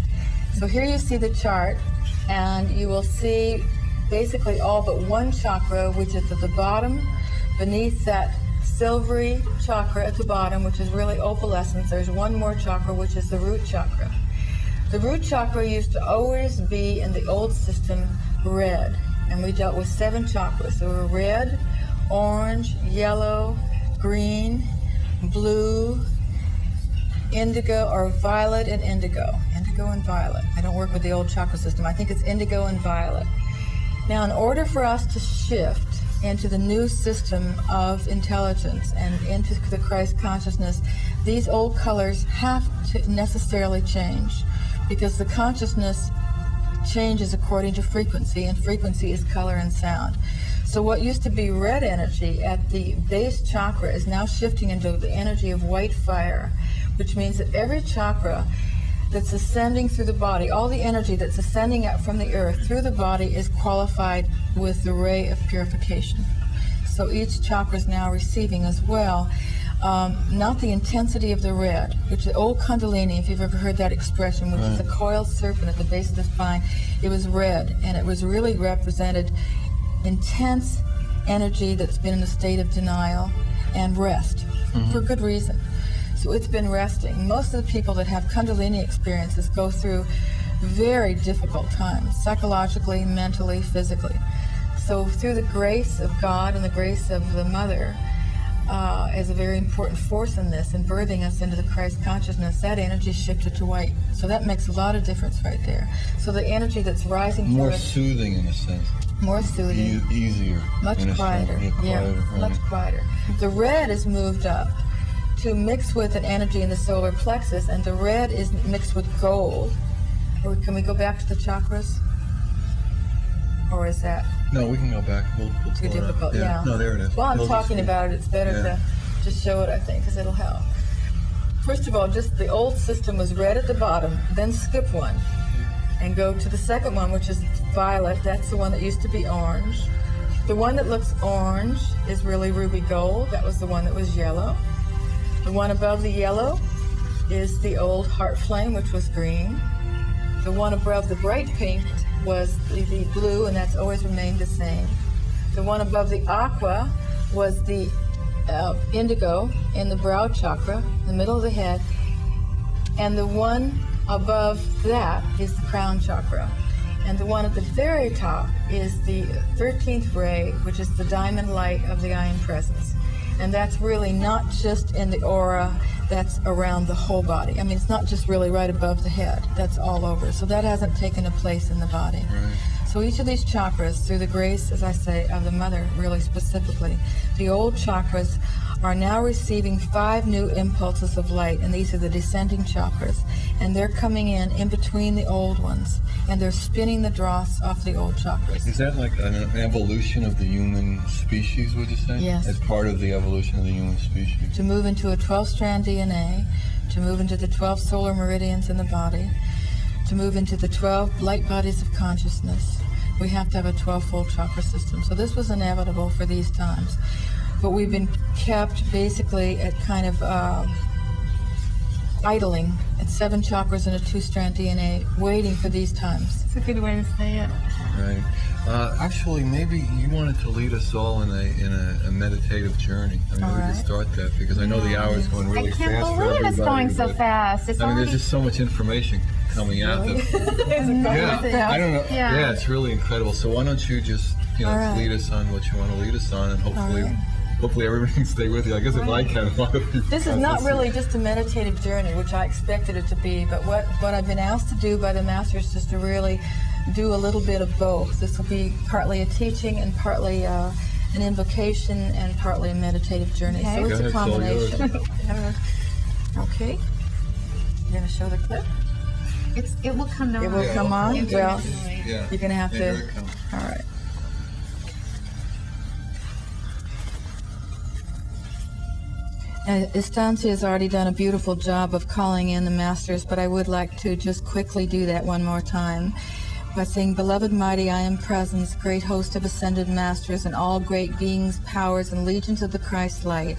Speaker 3: So here you see the chart, and you will see basically all but one chakra, which is at the bottom, beneath that silvery chakra at the bottom, which is really opalescence. There's one more chakra, which is the root chakra. The root chakra used to always be, in the old system, red, and we dealt with 7 chakras. There were red, orange, yellow, green, blue, indigo, or violet and indigo. Indigo and violet. I don't work with the old chakra system. I think it's indigo and violet. Now, in order for us to shift into the new system of intelligence and into the Christ consciousness, these old colors have to necessarily change, because the consciousness changes according to frequency, and frequency is color and sound. So what used to be red energy at the base chakra is now shifting into the energy of white fire, which means that every chakra that's ascending through the body, all the energy that's ascending out from the earth through the body, is qualified with the ray of purification. So each chakra is now receiving as well, not the intensity of the red, which is old Kundalini, if you've ever heard that expression, which is a coiled serpent at the base of the spine. It was red, and it was really represented intense energy that's been in a state of denial and rest, for good reason. So it's been resting. Most of the people that have Kundalini experiences go through very difficult times, psychologically, mentally, physically. So through the grace of God and the grace of the Mother, as a very important force in this, in birthing us into the Christ consciousness, that energy shifted to white. So that makes a lot of difference right there. So the energy that's rising
Speaker 1: More
Speaker 3: to us,
Speaker 1: soothing in a sense.
Speaker 3: more soothing,
Speaker 1: Easier.
Speaker 3: much
Speaker 1: in a sense.
Speaker 3: quieter.
Speaker 1: Yeah, quieter, right.
Speaker 3: Much quieter. The red is moved up to mix with an energy in the solar plexus, and the red is mixed with gold. Or can we go back to the chakras? Or is that
Speaker 1: No, we can go back. We'll
Speaker 3: too
Speaker 1: pull it up.
Speaker 3: difficult? Yeah.
Speaker 1: No, there it is.
Speaker 3: Well, I'm
Speaker 1: We'll
Speaker 3: talking
Speaker 1: just-
Speaker 3: about it. It's better to just show it, I think, because it'll help. First of all, just the old system was red at the bottom, then skip one and go to the second one, which is violet. That's the one that used to be orange. The one that looks orange is really ruby gold. That was the one that was yellow. The one above the yellow is the old heart flame, which was green. The one above the bright pink was the blue, and that's always remained the same. The one above the aqua was the indigo in the brow chakra, the middle of the head, and the one above that is the crown chakra. And the one at the very top is the 13th ray, which is the diamond light of the I Am Presence. And that's really not just in the aura, that's around the whole body. I mean, it's not just really right above the head, that's all over. So that hasn't taken a place in the body.
Speaker 1: Right.
Speaker 3: So each of these chakras, through the grace, as I say, of the Mother, really specifically, the old chakras are now receiving 5 new impulses of light, and these are the descending chakras, and they're coming in between the old ones, and they're spinning the dross off the old chakras.
Speaker 1: Is that like an evolution of the human species, would you say?
Speaker 3: Yes.
Speaker 1: As part of the evolution of the human species?
Speaker 3: To move into a 12-strand DNA, to move into the 12 solar meridians in the body, to move into the 12 light bodies of consciousness, we have to have a 12-fold chakra system. So this was inevitable for these times. But we've been kept basically at kind of idling at 7 chakras and a 2-strand DNA, waiting for these times.
Speaker 2: It's a good way to say it.
Speaker 1: Right. Actually, maybe you wanted to lead us all in a meditative journey. I mean,
Speaker 3: All
Speaker 1: we
Speaker 3: right.
Speaker 1: could start that because I know the hour's going really
Speaker 2: I
Speaker 1: fast
Speaker 2: can't
Speaker 1: for
Speaker 2: believe
Speaker 1: everybody.
Speaker 2: it's going so
Speaker 1: but,
Speaker 2: fast. It's
Speaker 1: I mean,
Speaker 2: already
Speaker 1: there's just so much information coming out. Yeah, I don't know.
Speaker 2: Yeah.
Speaker 1: Yeah, it's really incredible. So why don't you just
Speaker 3: All right.
Speaker 1: lead us on what you want to lead us on, and hopefully,
Speaker 3: right.
Speaker 1: hopefully everybody can stay with you. I guess if I can, a lot of people.
Speaker 3: This is not really just a meditative journey, which I expected it to be, but what I've been asked to do by the Masters is to really do a little bit of both. This will be partly a teaching and partly an invocation and partly a meditative journey.
Speaker 2: Okay.
Speaker 3: So it's
Speaker 1: Go
Speaker 3: a
Speaker 1: ahead, it's all
Speaker 3: combination. Okay. You're going to show the clip?
Speaker 2: it will come on.
Speaker 3: It will come on? Well,
Speaker 1: Yeah.
Speaker 3: you're going to have
Speaker 1: Yeah, here
Speaker 3: to...
Speaker 1: it comes.
Speaker 3: All right. Estancia has already done a beautiful job of calling in the Masters, but I would like to just quickly do that one more time by saying, Beloved Mighty, I Am Presence, great host of ascended Masters and all great beings, powers, and legions of the Christ light,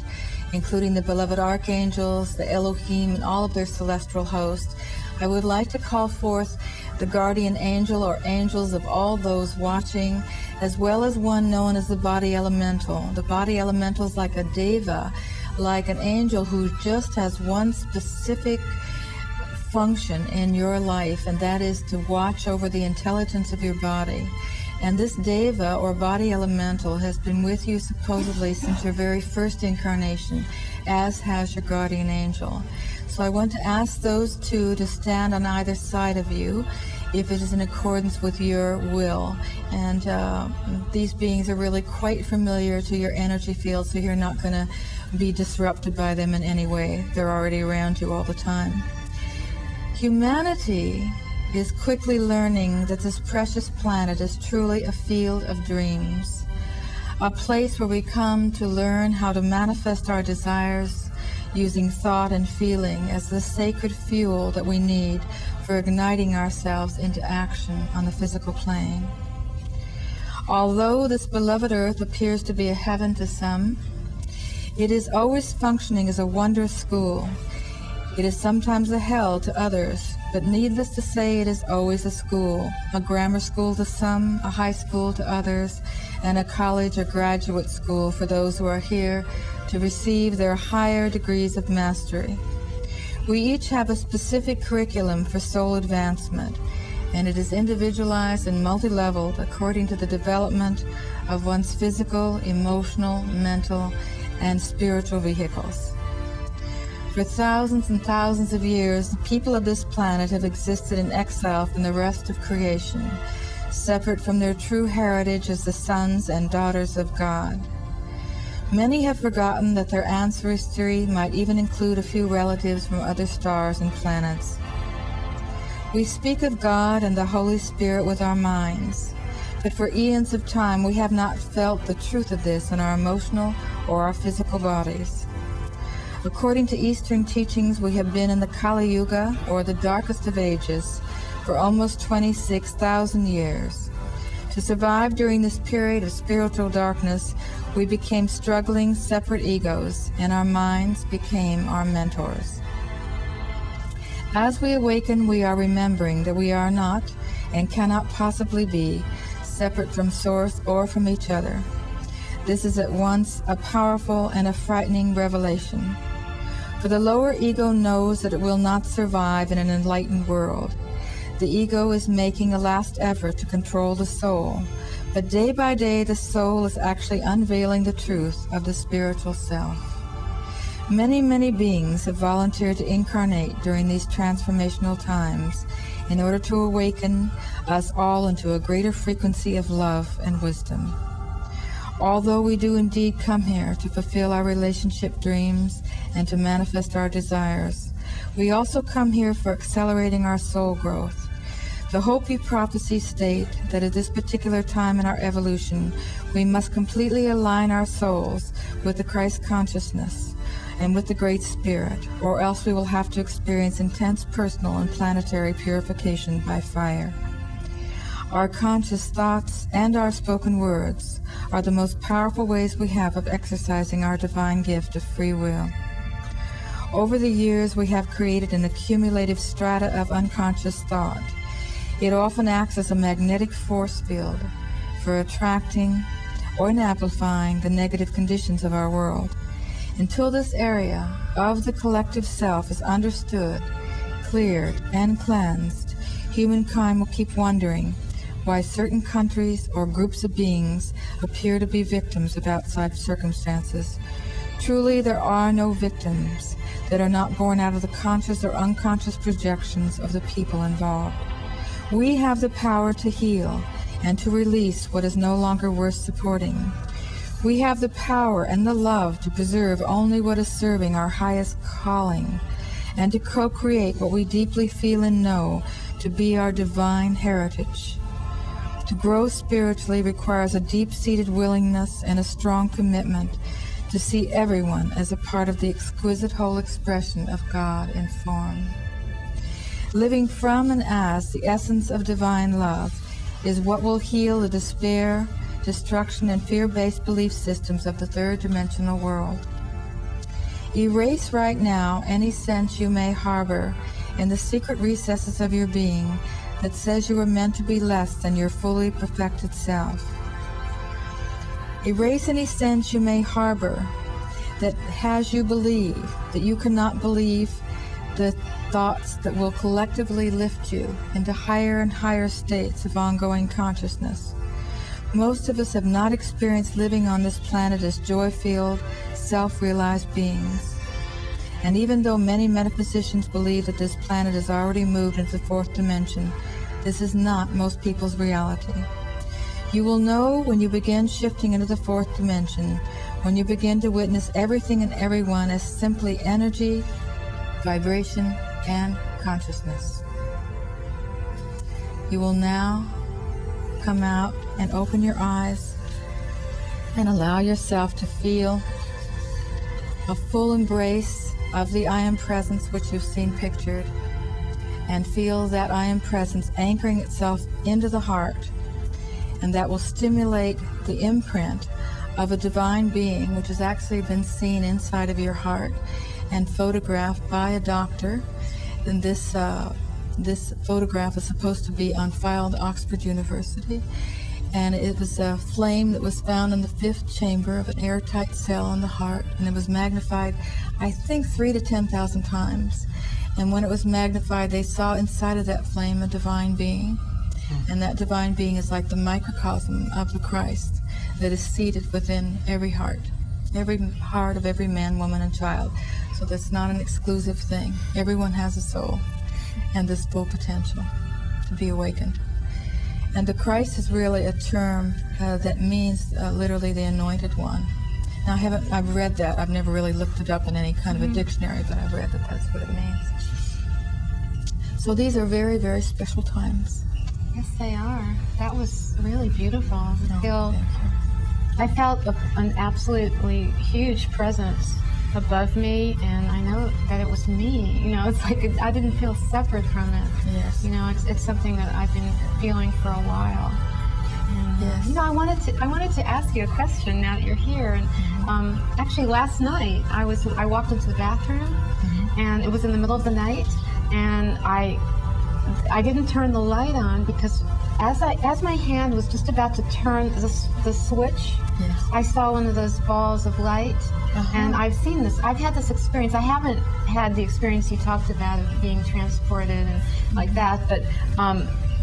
Speaker 3: including the beloved archangels, the Elohim, and all of their celestial hosts. I would like to call forth the guardian angel or angels of all those watching, as well as one known as the body elemental. The body elemental is like a deva, like an angel who just has one specific function in your life, and that is to watch over the intelligence of your body. And this deva or body elemental has been with you supposedly since your very first incarnation, as has your guardian angel. So I want to ask those two to stand on either side of you if it is in accordance with your will. And these beings are really quite familiar to your energy field, so you're not going to be disrupted by them in any way. They're already around you all the time. Humanity is quickly learning that this precious planet is truly a field of dreams, a place where we come to learn how to manifest our desires using thought and feeling as the sacred fuel that we need for igniting ourselves into action on the physical plane. Although this beloved earth appears to be a heaven to some, it is always functioning as a wondrous school. It is sometimes a hell to others, but needless to say, it is always a school, a grammar school to some, a high school to others, and a college or graduate school for those who are here to receive their higher degrees of mastery. We each have a specific curriculum for soul advancement, and it is individualized and multi-leveled according to the development of one's physical, emotional, mental, and spiritual vehicles. For thousands and thousands of years, the people of this planet have existed in exile from the rest of creation, separate from their true heritage as the sons and daughters of God. Many have forgotten that their ancestry might even include a few relatives from other stars and planets. We speak of God and the Holy Spirit with our minds, but for eons of time we have not felt the truth of this in our emotional or our physical bodies. According to Eastern teachings, we have been in the Kali Yuga, or the darkest of ages, for almost 26,000 years. To survive during this period of spiritual darkness, we became struggling separate egos, and our minds became our mentors. As we awaken, we are remembering that we are not, and cannot possibly be, separate from Source or from each other. This is at once a powerful and a frightening revelation. For the lower ego knows that it will not survive in an enlightened world. The ego is making a last effort to control the soul, but day by day the soul is actually unveiling the truth of the spiritual self. Many, many beings have volunteered to incarnate during these transformational times in order to awaken us all into a greater frequency of love and wisdom. Although we do indeed come here to fulfill our relationship dreams and to manifest our desires, we also come here for accelerating our soul growth. The Hopi prophecies state that at this particular time in our evolution, we must completely align our souls with the Christ consciousness and with the Great Spirit, or else we will have to experience intense personal and planetary purification by fire. Our conscious thoughts and our spoken words are the most powerful ways we have of exercising our divine gift of free will. Over the years, we have created an accumulative strata of unconscious thought. It often acts as a magnetic force field for attracting or amplifying the negative conditions of our world. Until this area of the collective self is understood, cleared, and cleansed, humankind will keep wondering why certain countries or groups of beings appear to be victims of outside circumstances. Truly, there are no victims that are not born out of the conscious or unconscious projections of the people involved. We have the power to heal and to release what is no longer worth supporting. We have the power and the love to preserve only what is serving our highest calling and to co-create what we deeply feel and know to be our divine heritage. To grow spiritually requires a deep-seated willingness and a strong commitment to see everyone as a part of the exquisite whole expression of God in form. Living from and as the essence of divine love is what will heal the despair, destruction, and fear-based belief systems of the third-dimensional world. Erase right now any sense you may harbor in the secret recesses of your being that says you are meant to be less than your fully perfected self. Erase any sense you may harbor that has you believe that you cannot believe the thoughts that will collectively lift you into higher and higher states of ongoing consciousness. Most of us have not experienced living on this planet as joy-filled, self-realized beings. And even though many metaphysicians believe that this planet has already moved into the fourth dimension, this is not most people's reality. You will know when you begin shifting into the fourth dimension, when you begin to witness everything and everyone as simply energy, vibration, and consciousness. You will now come out and open your eyes and allow yourself to feel a full embrace of the I Am Presence which you've seen pictured, and feel that I Am Presence anchoring itself into the heart, and that will stimulate the imprint of a divine being which has actually been seen inside of your heart and photographed by a doctor. And this photograph is supposed to be on file at Oxford University, and it was a flame that was found in the fifth chamber of an airtight cell in the heart, and it was magnified, I think, 3,000 to 10,000 times. And when it was magnified, they saw inside of that flame a divine being, and that divine being is like the microcosm of the Christ that is seated within every heart of every man, woman, and child. So that's not an exclusive thing. Everyone has a soul and this full potential to be awakened. And the Christ is really a term that means literally the anointed one. Now I've read that. I've never really looked it up in any kind of a dictionary, but I've read that that's what it means. So these are very, very special times.
Speaker 2: Yes, they are. That was really beautiful.
Speaker 3: No,
Speaker 2: I felt an absolutely huge presence above me, and I know that it was me. You know, it's like I didn't feel separate from it.
Speaker 3: Yes.
Speaker 2: You know, it's something that I've been feeling for a while. And,
Speaker 3: Yes.
Speaker 2: You know, I wanted to ask you a question now that you're here. And actually, last night I walked into the bathroom, and it was in the middle of the night, and I I didn't turn the light on because as my hand was just about to turn the switch,
Speaker 3: Yes.
Speaker 2: I saw one of those balls of light. And I've seen this. I've had this experience. I haven't had the experience you talked about of being transported and like that, but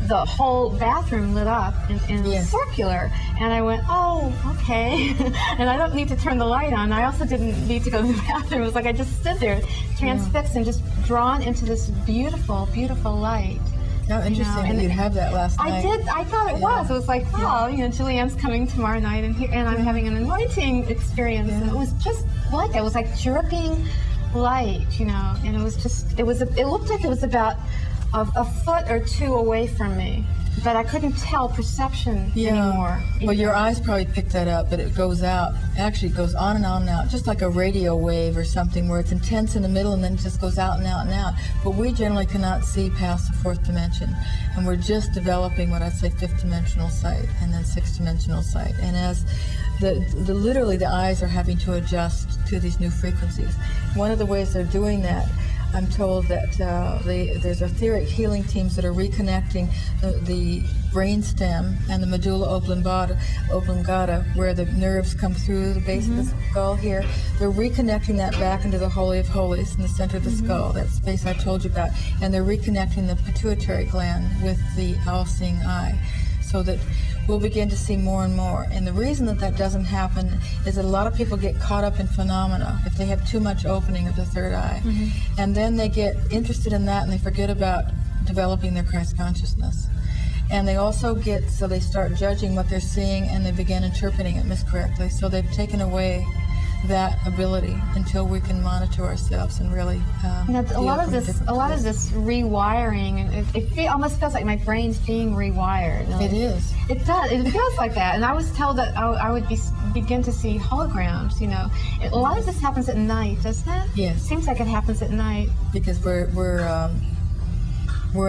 Speaker 2: the whole bathroom lit up and
Speaker 3: Yes.
Speaker 2: circular. And I went, oh, okay. And I don't need to turn the light on. I also didn't need to go to the bathroom. It was like I just stood there transfixed and just drawn into this beautiful, beautiful light.
Speaker 3: How interesting that you'd have that last night.
Speaker 2: I did. I thought it was. It was like, oh, Julianne's coming tomorrow night, and I'm having an anointing experience. And it was just like that. It was like dripping light, and it was just. It looked like it was about a foot or two away from me, but I couldn't tell perception anymore.
Speaker 3: Well, your eyes probably picked that up, but it goes out. Actually, it goes on and on and out, just like a radio wave or something, where it's intense in the middle and then it just goes out and out and out. But we generally cannot see past the fourth dimension, and we're just developing what I'd say fifth dimensional sight and then sixth dimensional sight. And as literally the eyes are having to adjust to these new frequencies. One of the ways they're doing that, I'm told that there's etheric healing teams that are reconnecting the brain stem and the medulla oblongata, where the nerves come through the base of the skull here. They're reconnecting that back into the Holy of Holies in the center of the skull, that space I told you about. And they're reconnecting the pituitary gland with the all-seeing eye, so that we'll begin to see more and more. And the reason that doesn't happen is that a lot of people get caught up in phenomena if they have too much opening of the third eye. And then they get interested in that and they forget about developing their Christ consciousness. And they also so they start judging what they're seeing and they begin interpreting it miscorrectly. So they've taken away that ability until we can monitor ourselves and really
Speaker 2: a lot of this rewiring, and it almost feels like my brain's being rewired.
Speaker 3: It is.
Speaker 2: It does. It feels like that. And I was told that I would begin to see holograms. A lot of this happens at night, doesn't it?
Speaker 3: Yes.
Speaker 2: It seems like it happens at night
Speaker 3: because we're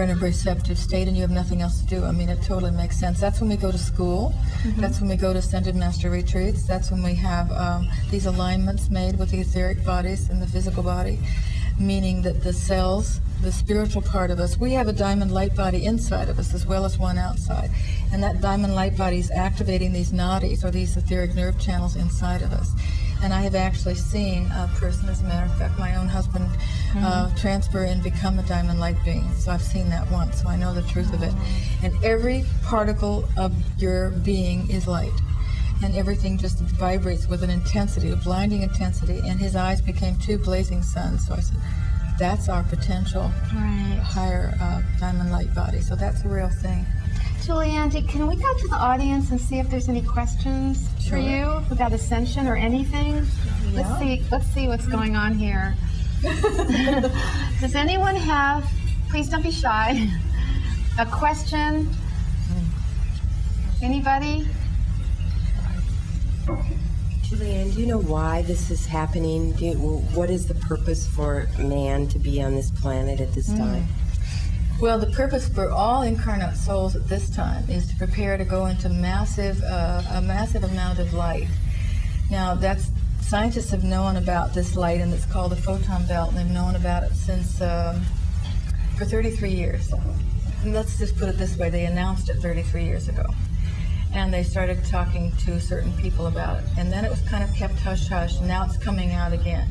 Speaker 3: in a receptive state and you have nothing else to do. I mean, it totally makes sense. That's when we go to school. That's when we go to Ascended Master retreats. That's when we have these alignments made with the etheric bodies and the physical body, meaning that the cells, the spiritual part of us, we have a diamond light body inside of us as well as one outside. And that diamond light body is activating these nadis, or these etheric nerve channels inside of us. And I have actually seen a person, as a matter of fact, my own husband, transfer and become a diamond light being. So I've seen that once, so I know the truth of it. And every particle of your being is light. And everything just vibrates with an intensity, a blinding intensity. And his eyes became two blazing suns. So I said, that's our potential higher diamond light body. So that's a real thing.
Speaker 2: Julianne, can we go to the audience and see if there's any questions for you about Ascension or anything? Let's see what's going on here. Does anyone have, please don't be shy, a question? Anybody?
Speaker 4: Julianne, do you know why this is happening? What is the purpose for man to be on this planet at this time?
Speaker 3: Well, the purpose for all incarnate souls at this time is to prepare to go into a massive amount of light. Now, scientists have known about this light, and it's called the photon belt, and they've known about it since for 33 years. And let's just put it this way: they announced it 33 years ago, and they started talking to certain people about it, and then it was kind of kept hush-hush, and now it's coming out again.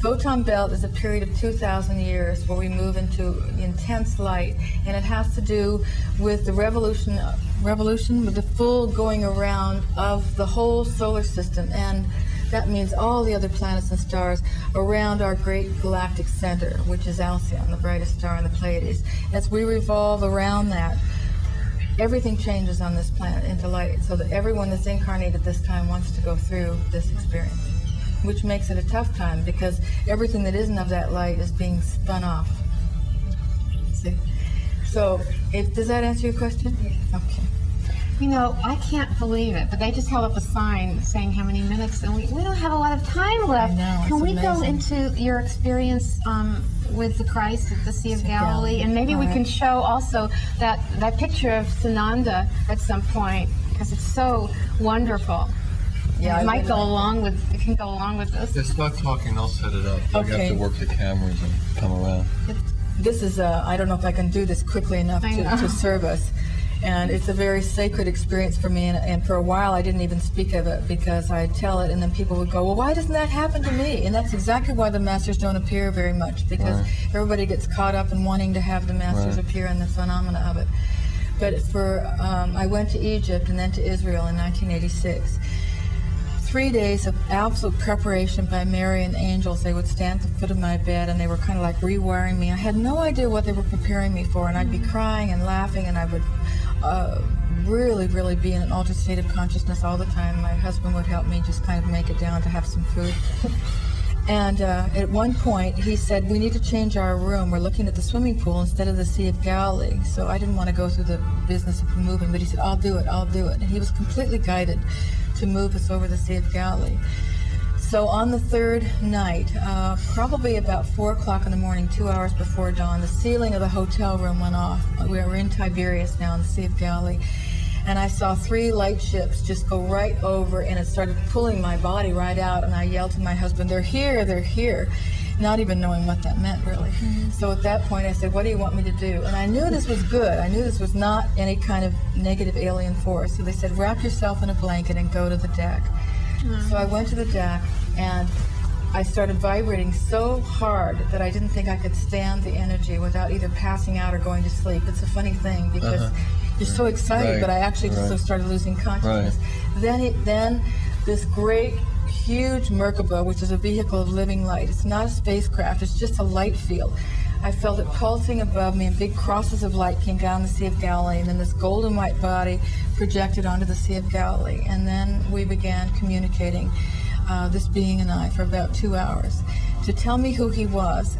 Speaker 3: Photon belt is a period of 2,000 years where we move into intense light, and it has to do with the revolution with the full going around of the whole solar system, and that means all the other planets and stars around our great galactic center, which is Alcyon, the brightest star in the Pleiades. As we revolve around that, everything changes on this planet into light, so that everyone that's incarnated this time wants to go through this experience, which makes it a tough time because everything that isn't of that light is being spun off. See? So, does that answer your question? Okay.
Speaker 2: I can't believe it, but they just held up a sign saying how many minutes, and we don't have a lot of time left.
Speaker 3: I know,
Speaker 2: Can we
Speaker 3: it's
Speaker 2: go
Speaker 3: amazing.
Speaker 2: into your experience with the Christ at the Sea of Galilee? And maybe we can show also that picture of Sananda at some point, because it's so wonderful.
Speaker 3: Yeah,
Speaker 2: it can go along with this.
Speaker 1: Just start talking, I'll set it up. I
Speaker 3: Okay.
Speaker 1: have to work the cameras and come around.
Speaker 3: this is, I don't know if I can do this quickly enough to serve us. And it's a very sacred experience for me, and for a while I didn't even speak of it because I'd tell it and then people would go, well, why doesn't that happen to me? And that's exactly why the masters don't appear very much, because everybody gets caught up in wanting to have the masters appear and the phenomena of it. But I went to Egypt and then to Israel in 1986. 3 days of absolute preparation by Mary and angels. They would stand at the foot of my bed and they were kind of like rewiring me. I had no idea what they were preparing me for, and I'd be crying and laughing, and I would really, really be in an altered state of consciousness all the time. My husband would help me just kind of make it down to have some food. And at one point, he said, we need to change our room. We're looking at the swimming pool instead of the Sea of Galilee. So I didn't want to go through the business of moving, but he said, I'll do it, I'll do it. And he was completely guided to move us over the Sea of Galilee. So on the third night, probably about 4 o'clock in the morning, 2 hours before dawn, the ceiling of the hotel room went off. We're in Tiberias now in the Sea of Galilee. And I saw 3 light ships just go right over, and it started pulling my body right out, and I yelled to my husband, they're here, not even knowing what that meant, really. So at that point I said, what do you want me to do? And I knew this was good. I knew this was not any kind of negative alien force. So they said, wrap yourself in a blanket and go to the deck. So I went to the deck, and I started vibrating so hard that I didn't think I could stand the energy without either passing out or going to sleep. It's a funny thing because you're so excited, but I actually just started losing consciousness. Then this great, huge Merkaba, which is a vehicle of living light. It's not a spacecraft, it's just a light field. I felt it pulsing above me, and big crosses of light came down the Sea of Galilee, and then this golden white body projected onto the Sea of Galilee. And then we began communicating, this being and I, for about 2 hours. To tell me who he was,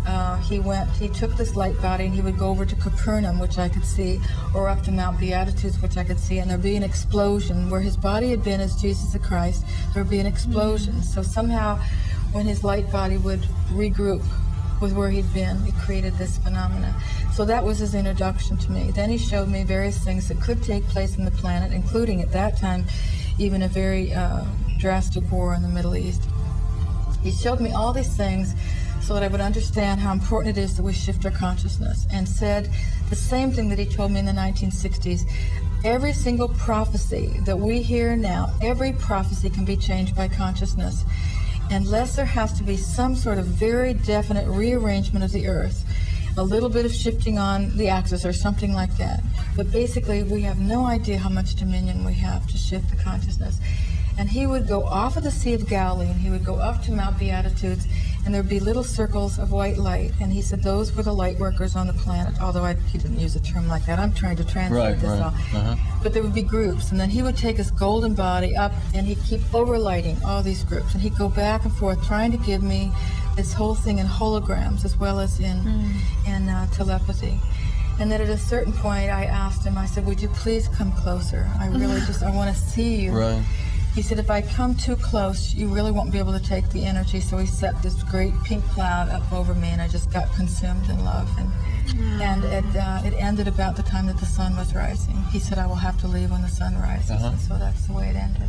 Speaker 3: he took this light body and he would go over to Capernaum, which I could see, or up to Mount Beatitudes, which I could see, and there'd be an explosion. Where his body had been as Jesus the Christ, there'd be an explosion. So somehow, when his light body would regroup with where he'd been, it created this phenomena. So that was his introduction to me. Then he showed me various things that could take place in the planet, including at that time, even a very drastic war in the Middle East. He showed me all these things so that I would understand how important it is that we shift our consciousness, and said the same thing that he told me in the 1960s. Every single prophecy that we hear now, every prophecy can be changed by consciousness, unless there has to be some sort of very definite rearrangement of the earth, a little bit of shifting on the axis or something like that. But basically, we have no idea how much dominion we have to shift the consciousness. And he would go off of the Sea of Galilee, and he would go up to Mount Beatitudes, and there'd be little circles of white light. And he said those were the light workers on the planet, although he didn't use a term like that. I'm trying to translate this all. But there would be groups, and then he would take his golden body up, and he'd keep overlighting all these groups. And he'd go back and forth trying to give me this whole thing in holograms as well as in telepathy. And then at a certain point, I asked him, I said, would you please come closer? I really I want to see you. He said, if I come too close, you really won't be able to take the energy. So he set this great pink cloud up over me, and I just got consumed in love. And it ended about the time that the sun was rising. He said, I will have to leave when the sun rises. And so that's the way it ended.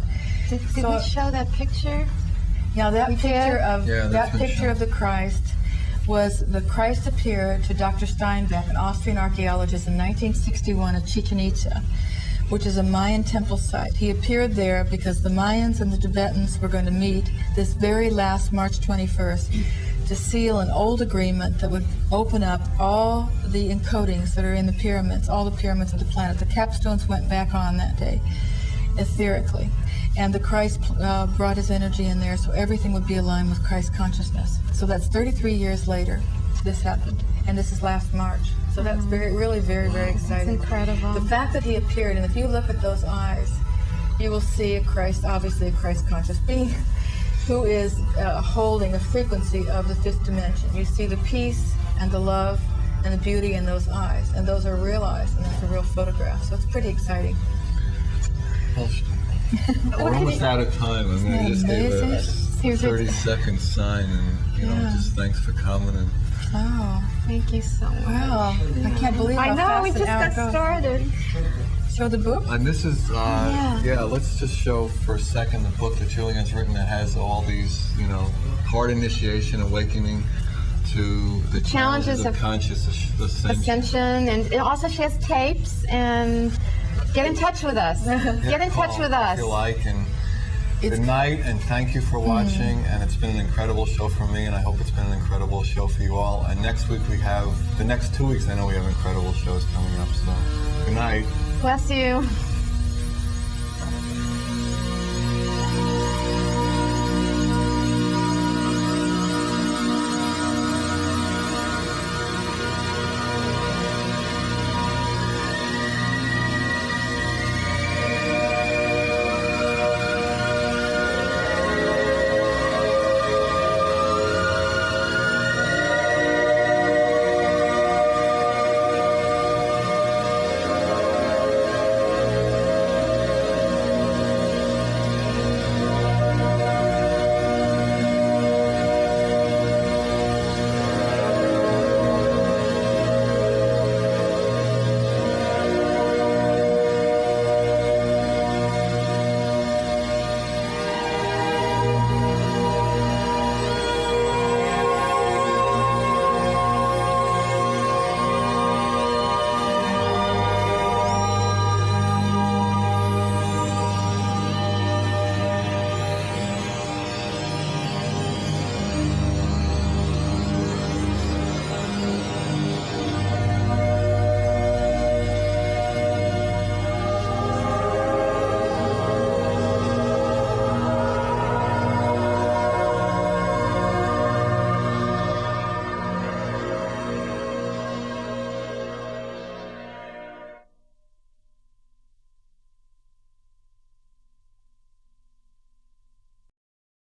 Speaker 2: Did we show that picture?
Speaker 3: Yeah, that picture of the Christ was the Christ appeared to Dr. Steinbeck, an Austrian archaeologist, in 1961 at Chichen Itza, which is a Mayan temple site. He appeared there because the Mayans and the Tibetans were going to meet this very last March 21st to seal an old agreement that would open up all the encodings that are in the pyramids, all the pyramids of the planet. The capstones went back on that day, etherically. And the Christ brought his energy in there, so everything would be aligned with Christ consciousness. So that's 33 years later, this happened. And this is last March. So that's really very, very exciting.
Speaker 2: That's incredible.
Speaker 3: The fact that he appeared, and if you look at those eyes, you will see a Christ, obviously a Christ conscious being, who is holding a frequency of the fifth dimension. You see the peace and the love and the beauty in those eyes, and those are real eyes, and that's a real photograph. So it's pretty exciting.
Speaker 1: Well, we're almost out of time. I mean, I just gave a 30-second sign, and just thanks for coming. And
Speaker 2: Thank you so much.
Speaker 3: Wow, I can't believe how fast
Speaker 2: we just got started.
Speaker 3: Show the book?
Speaker 1: And this is, let's just show for a second the book that Julianne's written that has all these, heart initiation, awakening to the challenges of conscious ascension.
Speaker 2: And also she has tapes, and get in touch with us. Get in touch with us.
Speaker 1: If you like, and good night, and thank you for watching. And it's been an incredible show for me, and I hope it's been an incredible show for you all. And next week we have, the next 2 weeks, I know we have incredible shows coming up, so good night.
Speaker 2: Bless you.